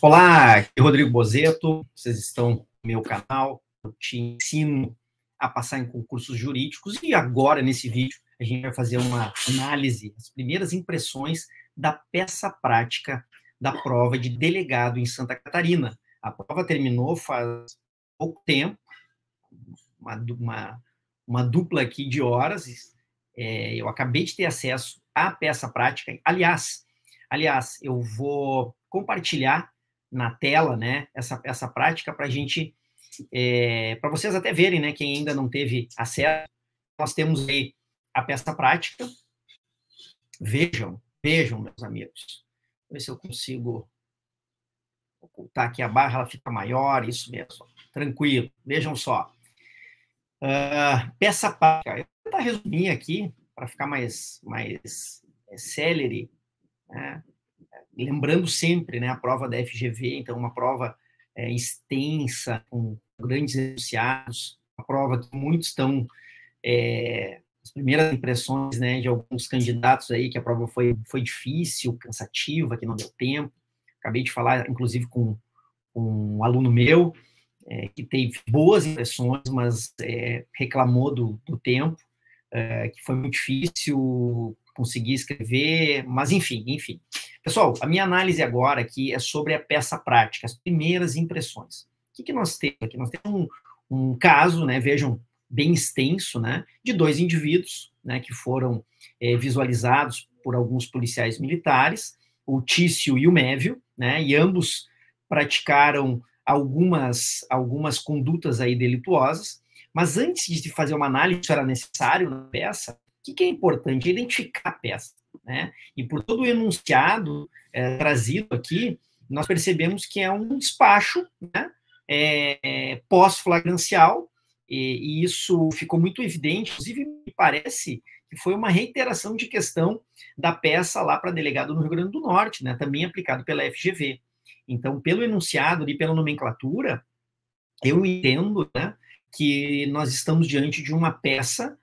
Olá, aqui é Rodrigo Bozetto, vocês estão no meu canal, eu te ensino a passar em concursos jurídicos e agora, nesse vídeo, a gente vai fazer uma análise, as primeiras impressões da peça prática da prova de delegado em Santa Catarina. A prova terminou faz pouco tempo, uma dupla aqui de horas, eu acabei de ter acesso à peça prática. Aliás, eu vou compartilhar na tela, né, essa prática para a gente, para vocês até verem, né, quem ainda não teve acesso, nós temos aí a peça prática. Vejam, meus amigos. Vou ver se eu consigo ocultar aqui a barra, ela fica maior, isso mesmo, tranquilo. Vejam só. Peça prática. Eu vou tentar resumir aqui, para ficar mais célere, né? Lembrando sempre, né, a prova da FGV, então uma prova extensa, com grandes enunciados, uma prova que muitos estão, as primeiras impressões, né, de alguns candidatos aí, que a prova foi difícil, cansativa, que não deu tempo. Acabei de falar, inclusive, com um aluno meu, que teve boas impressões, mas reclamou do tempo, que foi muito difícil conseguir escrever, mas enfim. Pessoal, a minha análise agora aqui é sobre a peça prática, as primeiras impressões. O que nós temos aqui? Nós temos um caso, né, vejam, bem extenso, né, de dois indivíduos, né, que foram visualizados por alguns policiais militares, o Tício e o Mévio, né, e ambos praticaram algumas condutas aí delituosas, mas antes de fazer uma análise, isso era necessário na peça. O que é importante? É identificar a peça, né? E por todo o enunciado trazido aqui, nós percebemos que é um despacho, né, pós-flagrancial, e isso ficou muito evidente, inclusive me parece que foi uma reiteração de questão da peça lá para delegado no Rio Grande do Norte, né, também aplicado pela FGV. Então, pelo enunciado e pela nomenclatura, eu entendo, né, que nós estamos diante de uma peça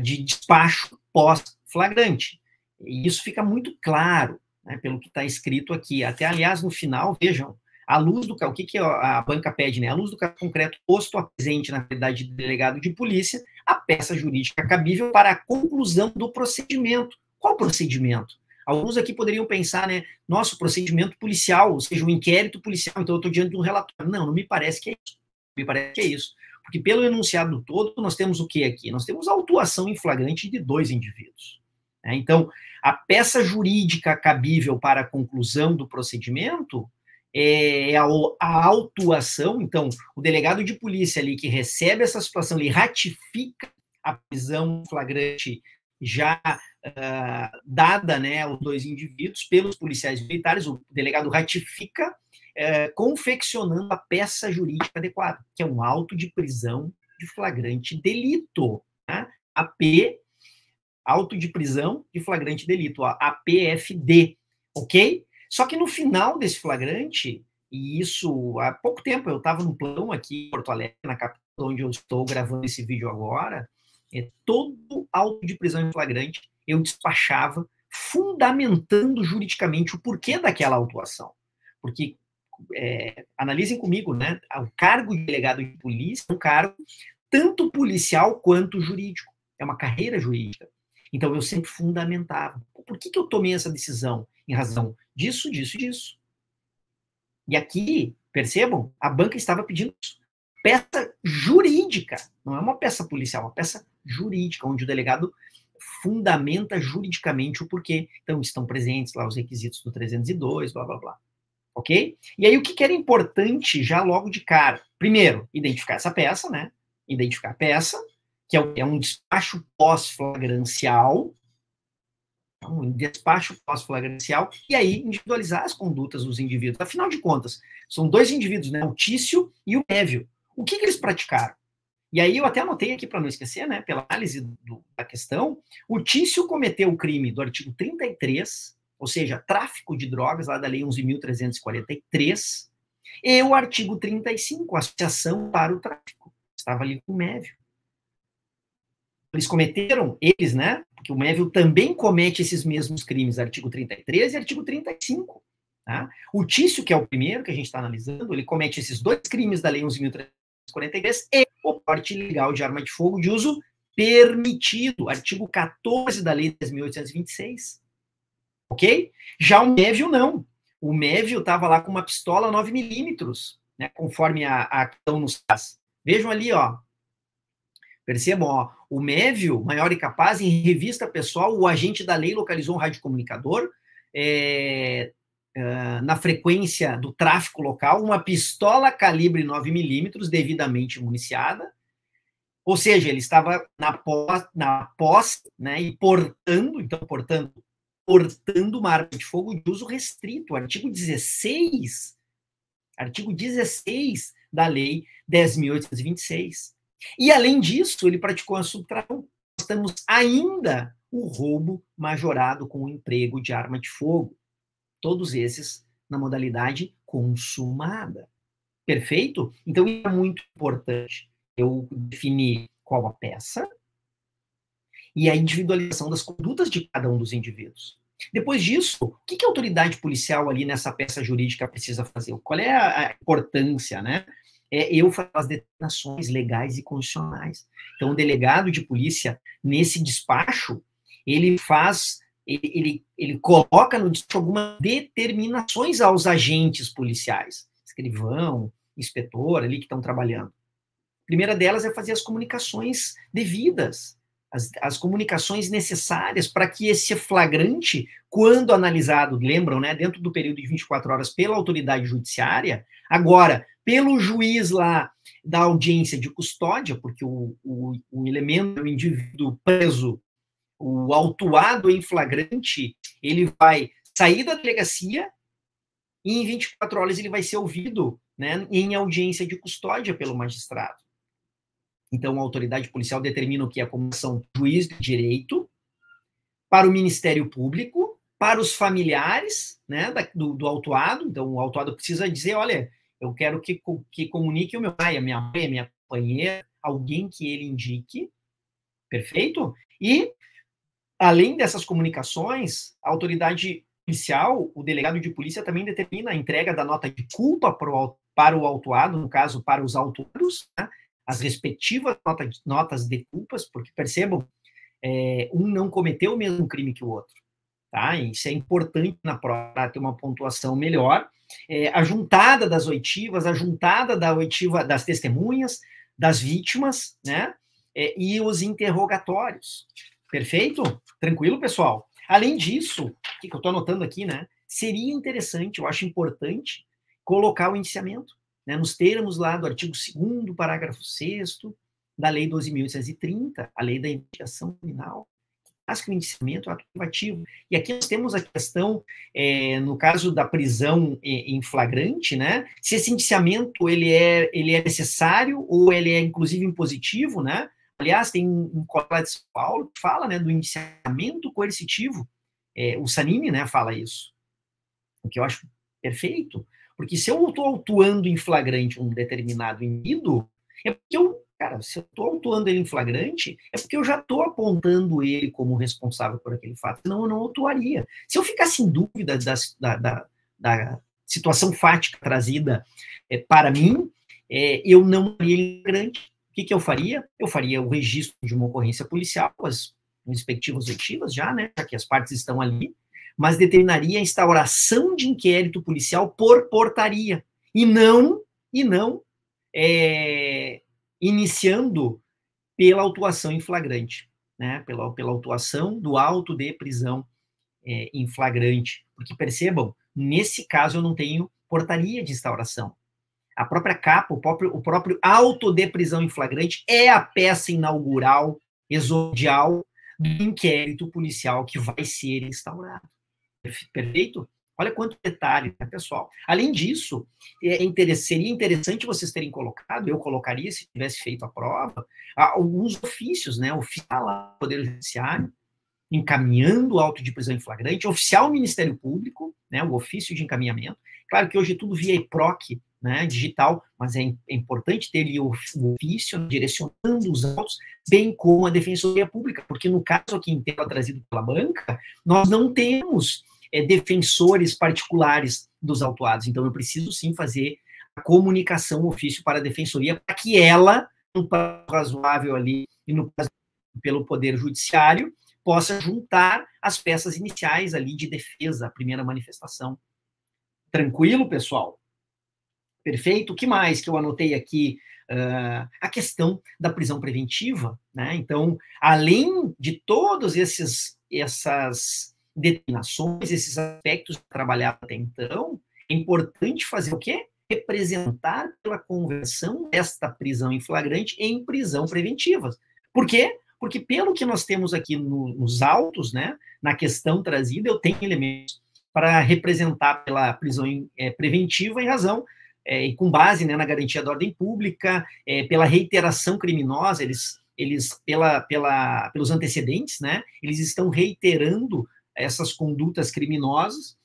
de despacho pós-flagrante. E isso fica muito claro, né, pelo que está escrito aqui. Até, aliás, no final, vejam, à luz do o que a banca pede, né? À luz do caso concreto posto a presente na qualidade de delegado de polícia, a peça jurídica cabível para a conclusão do procedimento. Qual procedimento? Alguns aqui poderiam pensar, né, nosso procedimento policial, ou seja, um inquérito policial, então eu estou diante de um relatório. Não me parece que é isso. Me parece que é isso. Porque pelo enunciado todo, nós temos o que aqui? Nós temos a autuação em flagrante de dois indivíduos. Né? Então, a peça jurídica cabível para a conclusão do procedimento é a autuação. Então, o delegado de polícia ali que recebe essa situação, ele ratifica a prisão flagrante já dada, né, aos dois indivíduos pelos policiais militares. O delegado ratifica confeccionando a peça jurídica adequada, que é um auto de prisão de flagrante delito, né? AP, auto de prisão de flagrante delito, APFD, ok? Só que no final desse flagrante, e isso há pouco tempo, eu estava no plantão aqui em Porto Alegre, na capital, onde eu estou gravando esse vídeo agora, todo auto de prisão em flagrante eu despachava fundamentando juridicamente o porquê daquela autuação. Porque analisem comigo, né? O cargo de delegado de polícia é um cargo tanto policial quanto jurídico. É uma carreira jurídica. Então, eu sempre fundamentava. Por que eu tomei essa decisão? Em razão disso. E aqui, percebam, a banca estava pedindo isso. Peça jurídica. Não é uma peça policial, é uma peça jurídica, onde o delegado fundamenta juridicamente o porquê. Então, estão presentes lá os requisitos do 302, blá, blá, blá. Ok? E aí, o que era importante já logo de cara? Primeiro, identificar essa peça, né? Identificar a peça, que é um despacho pós-flagrancial, e aí individualizar as condutas dos indivíduos. Afinal de contas, são dois indivíduos, né? O Tício e o Mévio. O que eles praticaram? E aí eu até anotei aqui para não esquecer, né? Pela análise da questão, o Tício cometeu o crime do artigo 33, ou seja, tráfico de drogas, lá da Lei 11.343, e o artigo 35, associação para o tráfico. Estava ali com o Mévio. Eles cometeram, né? Porque o Mévio também comete esses mesmos crimes, artigo 33 e artigo 35. Tá? O Tício, que é o primeiro que a gente está analisando, ele comete esses dois crimes da Lei 11.343 e o porte ilegal de arma de fogo de uso permitido, artigo 14 da Lei 10.826. Ok? Já o Mévio, não. O Mévio estava lá com uma pistola 9mm, né, conforme a ação nos faz. Vejam ali, ó. Percebam, ó, o Mévio, maior e capaz, em revista pessoal, o agente da lei localizou um radiocomunicador na frequência do tráfico local, uma pistola calibre 9mm, devidamente municiada, ou seja, ele estava na posse, né, e portando uma arma de fogo de uso restrito, artigo 16 da Lei 10.826. E, além disso, ele praticou a subtração. Nós temos ainda o roubo majorado com o emprego de arma de fogo. Todos esses na modalidade consumada. Perfeito? Então, isso é muito importante. Eu definir qual a peça e a individualização das condutas de cada um dos indivíduos. Depois disso, o que a autoridade policial ali nessa peça jurídica precisa fazer? Qual é a importância, né? Eu faço as determinações legais e constitucionais. Então, o delegado de polícia, nesse despacho, ele coloca no despacho algumas determinações aos agentes policiais, escrivão, inspetor, ali que estão trabalhando. A primeira delas é fazer as comunicações devidas, as comunicações necessárias para que esse flagrante, quando analisado, lembram, né, dentro do período de 24 horas pela autoridade judiciária, agora, pelo juiz lá da audiência de custódia, porque o elemento, o indivíduo preso, o autuado em flagrante, ele vai sair da delegacia e em 24 horas ele vai ser ouvido, né, em audiência de custódia pelo magistrado. Então, a autoridade policial determina o que é a comunicação do juiz de direito, para o Ministério Público, para os familiares, né, do autuado. Então, o autuado precisa dizer, olha, eu quero que comunique o meu pai, a minha mãe, a minha companheira, alguém que ele indique, perfeito? E, além dessas comunicações, a policial, o delegado de polícia também determina a entrega da nota de culpa para o autuado, no caso, para os autuados, né? As respectivas notas de culpas, porque percebam, um não cometeu o mesmo crime que o outro. Tá? Isso é importante na prova, para ter uma pontuação melhor. A juntada das oitivas, a juntada da oitiva das testemunhas, das vítimas, né? E os interrogatórios. Perfeito? Tranquilo, pessoal? Além disso, o que eu estou anotando aqui, né? Seria interessante, eu acho importante, colocar o indiciamento, né, nos termos lá do artigo 2º, parágrafo 6º, da Lei 12.830, a Lei da Investigação Criminal, faz que o indiciamento é um ato privativo. E aqui nós temos a questão, no caso da prisão em flagrante, né, se esse indiciamento ele é necessário ou ele é, inclusive, impositivo, né? Aliás, tem um colega de São Paulo que fala, né, do indiciamento coercitivo. O Sanini, né, fala isso. O que eu acho perfeito. Porque se eu estou autuando em flagrante um determinado indivíduo, é porque se eu estou autuando ele em flagrante, é porque eu já estou apontando ele como responsável por aquele fato. Senão eu não autuaria. Se eu ficasse em dúvida da situação fática trazida para mim, eu não faria ele em flagrante. O que eu faria? Eu faria o registro de uma ocorrência policial, com as respectivas oitivas já, né, já que as partes estão ali, mas determinaria a instauração de inquérito policial por portaria, e não iniciando pela autuação em flagrante, né? Pela autuação do auto de prisão em flagrante. Porque, percebam, nesse caso eu não tenho portaria de instauração. A própria capa, o próprio auto de prisão em flagrante é a peça inaugural, exodial, do inquérito policial que vai ser instaurado. Perfeito? Olha quanto detalhe, né, pessoal? Além disso, seria interessante vocês terem colocado, eu colocaria se tivesse feito a prova, alguns ofícios, né? Oficial lá do Poder Judiciário, encaminhando o auto de prisão em flagrante, oficial Ministério Público, né, o ofício de encaminhamento. Claro que hoje é tudo via EPROC, né, digital, mas é importante ter ali o ofício direcionando os autos, bem como a Defensoria Pública, porque no caso aqui em tela trazido pela banca, nós não temos defensores particulares dos autuados. Então, eu preciso sim fazer a comunicação ofício para a defensoria, para que ela, no prazo razoável ali, e no prazo pelo Poder Judiciário, possa juntar as peças iniciais ali de defesa, a primeira manifestação. Tranquilo, pessoal? Perfeito. O que mais que eu anotei aqui? A questão da prisão preventiva, né? Então, além de todos essas determinações, esses aspectos trabalhados até então, é importante fazer o quê? Representar pela conversão desta prisão em flagrante em prisão preventiva. Por quê? Porque pelo que nós temos aqui nos autos, né, na questão trazida, eu tenho elementos para representar pela prisão preventiva em razão e com base, né, na garantia da ordem pública, pela reiteração criminosa, eles pelos antecedentes, né, eles estão reiterando essas condutas criminosas,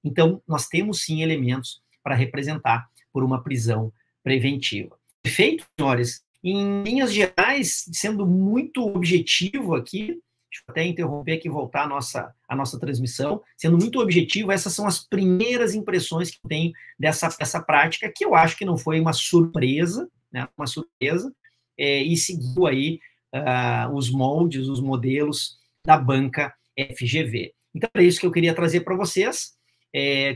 então nós temos sim elementos para representar por uma prisão preventiva. Perfeito, senhores? Em linhas gerais, sendo muito objetivo aqui, deixa eu até interromper aqui e voltar a nossa transmissão, sendo muito objetivo, essas são as primeiras impressões que eu tenho dessa prática, que eu acho que não foi uma surpresa, né, e seguiu aí os moldes, os modelos da banca FGV. Então, é isso que eu queria trazer para vocês.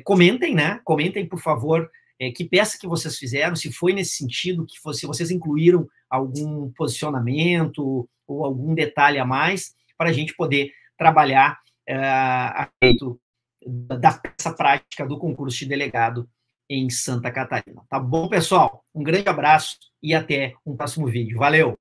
Comentem, né? Comentem, por favor, que peça que vocês fizeram, se foi nesse sentido, se vocês incluíram algum posicionamento ou algum detalhe a mais, para a gente poder trabalhar a respeito dessa prática do concurso de delegado em Santa Catarina. Tá bom, pessoal? Um grande abraço e até um próximo vídeo. Valeu!